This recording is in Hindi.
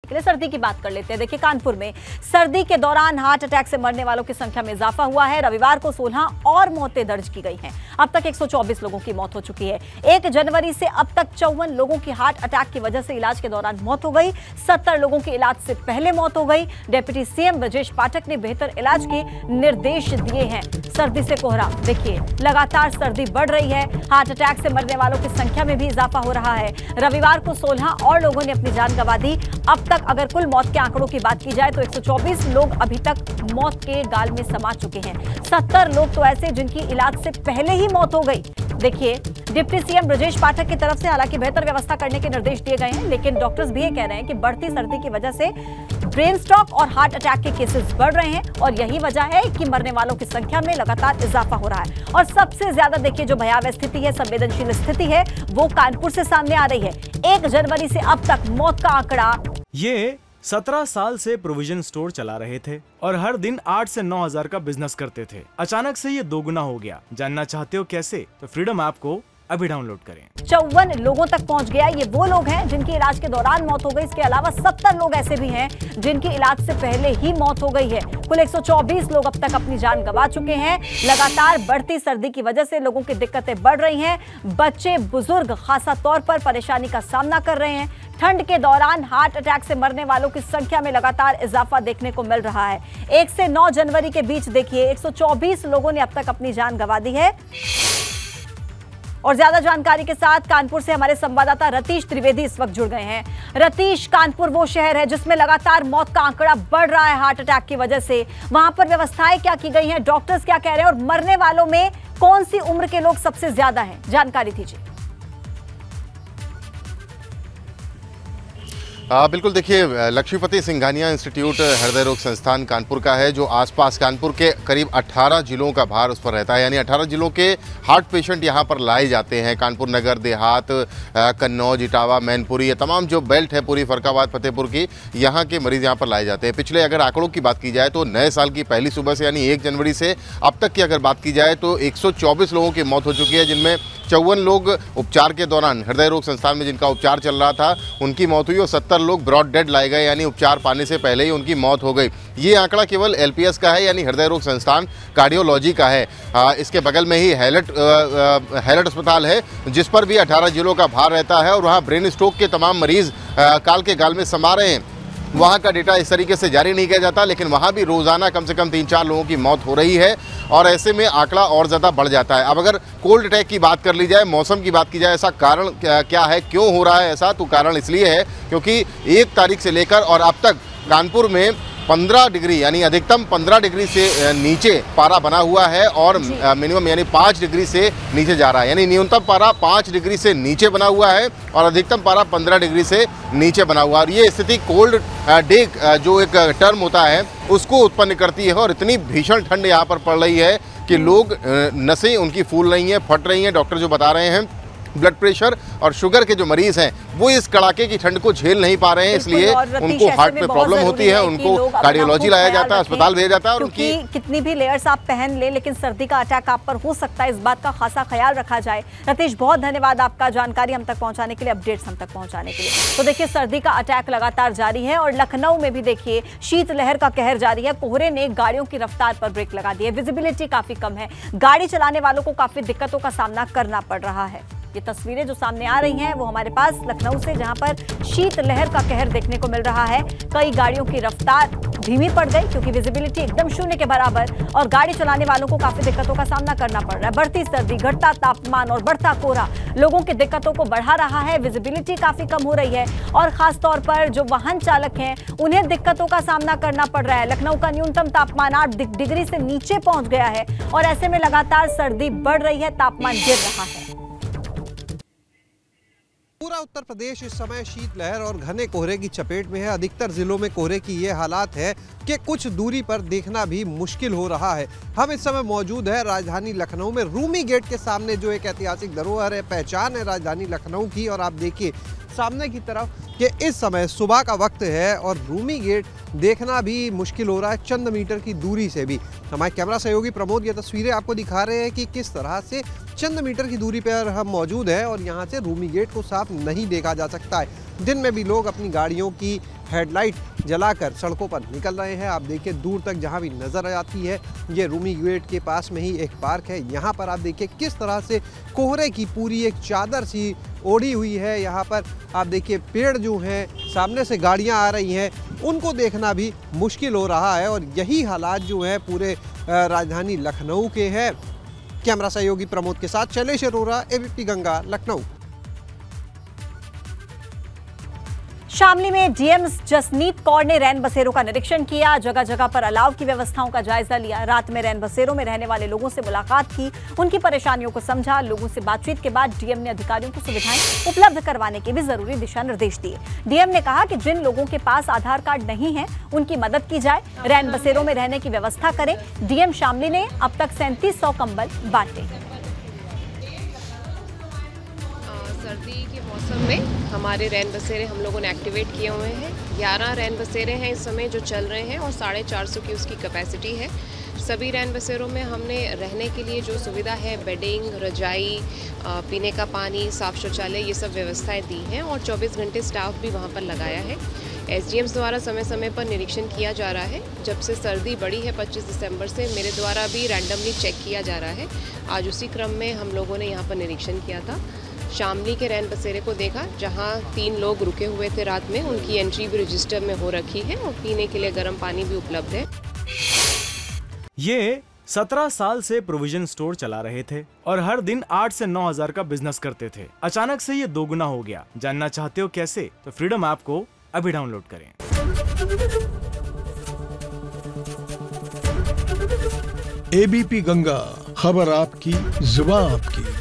के लिए सर्दी की बात कर लेते हैं। देखिए, कानपुर में सर्दी के दौरान हार्ट अटैक से मरने वालों की संख्या में इजाफा हुआ है। रविवार को 16 और मौतें दर्ज की गई हैं। अब तक 124 लोगों की मौत हो चुकी है। 1 जनवरी से अब तक 54 लोगों की हार्ट अटैक की वजह से इलाज के दौरान मौत हो गई। 70 लोगों की इलाज से पहले मौत हो गई। डिप्टी सीएम ब्रजेश पाठक ने बेहतर इलाज के निर्देश दिए हैं। सर्दी से कोहरा, देखिए लगातार सर्दी बढ़ रही है। हार्ट अटैक से मरने वालों की संख्या में भी इजाफा हो रहा है। रविवार को 16 और लोगों ने अपनी जान गंवा दी। अब तक अगर कुल मौत के आंकड़ों की बात की जाए तो 124 लोग अभी तक मौत के गाल में समा चुके हैं। 70 लोग तो ऐसे जिनकी इलाज से पहले ही मौत हो गई। देखिए, डिप्टी सीएम ब्रजेश पाठक की तरफ से हालांकि बेहतर व्यवस्था करने के निर्देश दिए गए हैं, लेकिन डॉक्टर्स भी ये कह रहे हैं कि बढ़ती सर्दी की वजह से ब्रेन स्ट्रोक और हार्ट अटैक के केसेस बढ़ रहे हैं और यही वजह है कि मरने वालों की संख्या में लगातार इजाफा हो रहा है। और सबसे ज्यादा देखिए जो भयावह स्थिति है, संवेदनशील स्थिति है, वो कानपुर से सामने आ रही है। 1 जनवरी से अब तक मौत का आंकड़ा, ये 17 साल से प्रोविजन स्टोर चला रहे थे और हर दिन 8 से 9 हजार का बिजनेस करते थे। अचानक से ये दोगुना हो गया। जानना चाहते हो कैसे? तो फ्रीडम ऐप को अभी डाउनलोड करें। 54 लोगों तक पहुंच गया। ये वो लोग हैं जिनकी इलाज के दौरान मौत हो गई। इसके अलावा 70 लोग ऐसे भी हैं जिनकी इलाज से पहले ही मौत हो गई है। कुल 124 लोग अब तक अपनी जान गंवा चुके हैं। लगातार बढ़ती सर्दी की वजह से लोगों की दिक्कतें बढ़ रही हैं। बच्चे, बुजुर्ग खासा तौर पर परेशानी का सामना कर रहे हैं। ठंड के दौरान हार्ट अटैक से मरने वालों की संख्या में लगातार इजाफा देखने को मिल रहा है। 1 से 9 जनवरी के बीच देखिए 124 लोगों ने अब तक अपनी जान गंवा दी है। और ज्यादा जानकारी के साथ कानपुर से हमारे संवाददाता रतीश त्रिवेदी इस वक्त जुड़ गए हैं। रतीश, कानपुर वो शहर है जिसमें लगातार मौत का आंकड़ा बढ़ रहा है हार्ट अटैक की वजह से। वहां पर व्यवस्थाएं क्या की गई हैं, डॉक्टर्स क्या कह रहे हैं और मरने वालों में कौन सी उम्र के लोग सबसे ज्यादा हैं, जानकारी दीजिए। बिल्कुल, देखिए लक्ष्मीपति सिंघानिया इंस्टीट्यूट हृदय रोग संस्थान कानपुर का है, जो आसपास कानपुर के करीब 18 जिलों का भार उस पर रहता है। यानी 18 जिलों के हार्ट पेशेंट यहाँ पर लाए जाते हैं। कानपुर नगर, देहात, कन्नौज, इटावा, मैनपुरी, ये तमाम जो बेल्ट है पूरी फरक्काबाद, फतेहपुर की, यहाँ के मरीज यहाँ पर लाए जाते हैं। पिछले अगर आंकड़ों की बात की जाए तो नए साल की पहली सुबह से यानी 1 जनवरी से अब तक की अगर बात की जाए तो 124 लोगों की मौत हो चुकी है, जिनमें 54 लोग उपचार के दौरान हृदय रोग संस्थान में जिनका उपचार चल रहा था उनकी मौत हुई और 70 लोग ब्रॉड डेड लाए गए, यानी उपचार पाने से पहले ही उनकी मौत हो गई। ये आंकड़ा केवल एलपीएस का है, यानी हृदय रोग संस्थान कार्डियोलॉजी का है। इसके बगल में ही हैलट अस्पताल है, जिस पर भी 18 जिलों का भार रहता है और वहाँ ब्रेन स्ट्रोक के तमाम मरीज काल के गाल में समा रहे हैं। वहाँ का डेटा इस तरीके से जारी नहीं किया जाता, लेकिन वहाँ भी रोज़ाना कम से कम 3-4 लोगों की मौत हो रही है और ऐसे में आंकड़ा और ज़्यादा बढ़ जाता है। अब अगर कोल्ड अटैक की बात कर ली जाए, मौसम की बात की जाए, ऐसा कारण क्या है, क्यों हो रहा है ऐसा? तो कारण इसलिए है क्योंकि 1 तारीख से लेकर और अब तक कानपुर में 15 डिग्री यानी अधिकतम 15 डिग्री से नीचे पारा बना हुआ है और मिनिमम यानी 5 डिग्री से नीचे जा रहा है। यानी न्यूनतम पारा 5 डिग्री से नीचे बना हुआ है और अधिकतम पारा 15 डिग्री से नीचे बना हुआ है। और ये स्थिति कोल्ड डे जो एक टर्म होता है उसको उत्पन्न करती है और इतनी भीषण ठंड यहाँ पर पड़ रही है कि लोग नसें उनकी फूल रही हैं, फट रही हैं। डॉक्टर जो बता रहे हैं ब्लड प्रेशर और शुगर के जो मरीज हैं वो इस कड़ाके की ठंड को झेल नहीं पा रहे हैं, इसलिए उनको हार्ट में प्रॉब्लम होती है, उनको कार्डियोलॉजी लाया जाता है, अस्पताल भेजा जाता है। और उनकी कितनी भी लेयर्स आप पहन ले, लेकिन सर्दी का अटैक आप पर हो सकता है, इस बात का खासा ख्याल रखा जाए। रतीश, बहुत धन्यवाद आपका जानकारी हम तक पहुंचाने के लिए, अपडेट्स हम तक पहुंचाने के लिए। तो देखिए, सर्दी का अटैक लगातार जारी है और लखनऊ में भी देखिए शीतलहर का कहर जारी है। कोहरे ने गाड़ियों की रफ्तार पर ब्रेक लगा दी है, विजिबिलिटी काफी कम है, गाड़ी चलाने वालों को काफी दिक्कतों का सामना करना पड़ रहा है। ये तस्वीरें जो सामने आ रही हैं वो हमारे पास लखनऊ से, जहां पर शीतलहर का कहर देखने को मिल रहा है। कई गाड़ियों की रफ्तार धीमी पड़ गई क्योंकि विजिबिलिटी एकदम शून्य के बराबर और गाड़ी चलाने वालों को काफी दिक्कतों का सामना करना पड़ रहा है। बढ़ती सर्दी, घटता तापमान और बढ़ता कोहरा लोगों की दिक्कतों को बढ़ा रहा है। विजिबिलिटी काफी कम हो रही है और खास तौर पर जो वाहन चालक हैं उन्हें दिक्कतों का सामना करना पड़ रहा है। लखनऊ का न्यूनतम तापमान 8 डिग्री से नीचे पहुंच गया है और ऐसे में लगातार सर्दी बढ़ रही है, तापमान गिर रहा है। पूरा उत्तर प्रदेश इस समय शीतलहर और घने कोहरे की चपेट में है। अधिकतर जिलों में कोहरे की ये हालात है कि कुछ दूरी पर देखना भी मुश्किल हो रहा है। हम इस समय मौजूद है राजधानी लखनऊ में, रूमी गेट के सामने, जो एक ऐतिहासिक धरोहर है, पहचान है राजधानी लखनऊ की। और आप देखिए सामने की तरफ कि इस समय सुबह का वक्त है और रूमी गेट देखना भी मुश्किल हो रहा है चंद मीटर की दूरी से भी। हमारे कैमरा सहयोगी प्रमोद ये तस्वीरें आपको दिखा रहे हैं कि किस तरह से चंद मीटर की दूरी पर हम मौजूद हैं और यहाँ से रूमी गेट को साफ नहीं देखा जा सकता है। दिन में भी लोग अपनी गाड़ियों की हेडलाइट जलाकर सड़कों पर निकल रहे हैं। आप देखिए दूर तक जहां भी नज़र आती है ये रूमी गेट के पास में ही एक पार्क है। यहाँ पर आप देखिए किस तरह से कोहरे की पूरी एक चादर सी ओढ़ी हुई है। यहाँ पर आप देखिए पेड़ जो हैं, सामने से गाड़ियां आ रही हैं, उनको देखना भी मुश्किल हो रहा है। और यही हालात जो है पूरे राजधानी लखनऊ के हैं। कैमरा सहयोगी प्रमोद के साथ शैलेश अरोरा, एबीपी गंगा, लखनऊ। शामली में डीएम जसनीत कौर ने रैन बसेरों का निरीक्षण किया, जगह जगह पर अलाव की व्यवस्थाओं का जायजा लिया। रात में रैन बसेरों में रहने वाले लोगों से मुलाकात की, उनकी परेशानियों को समझा। लोगों से बातचीत के बाद डीएम ने अधिकारियों को सुविधाएं उपलब्ध करवाने के भी जरूरी दिशा निर्देश दिए। डीएम ने कहा कि जिन लोगों के पास आधार कार्ड नहीं है उनकी मदद की जाए, रैन बसेरों में रहने की व्यवस्था करें। डीएम शामली ने अब तक 3700 कंबल बांटे। सर्दी के मौसम में हमारे रैन बसेरे हम लोगों ने एक्टिवेट किए हुए हैं। 11 रैन बसेरे हैं इस समय जो चल रहे हैं और 450 की उसकी कैपेसिटी है। सभी रैन बसेरों में हमने रहने के लिए जो सुविधा है, बेडिंग, रजाई, पीने का पानी, साफ शौचालय, ये सब व्यवस्थाएं दी हैं और 24 घंटे स्टाफ भी वहाँ पर लगाया है। एसडीएम्स द्वारा समय समय पर निरीक्षण किया जा रहा है। जब से सर्दी बढ़ी है 25 दिसंबर से, मेरे द्वारा भी रैंडमली चेक किया जा रहा है। आज उसी क्रम में हम लोगों ने यहाँ पर निरीक्षण किया था। शामली के रैन बसेरे को देखा जहां 3 लोग रुके हुए थे रात में, उनकी एंट्री भी रजिस्टर में हो रखी है और पीने के लिए गर्म पानी भी उपलब्ध है। ये 17 साल से प्रोविजन स्टोर चला रहे थे और हर दिन 8 से 9 हजार का बिजनेस करते थे। अचानक से ये दोगुना हो गया। जानना चाहते हो कैसे? तो फ्रीडम ऐप को अभी डाउनलोड करें। एबीपी गंगा, खबर आपकी, जुबान आपकी।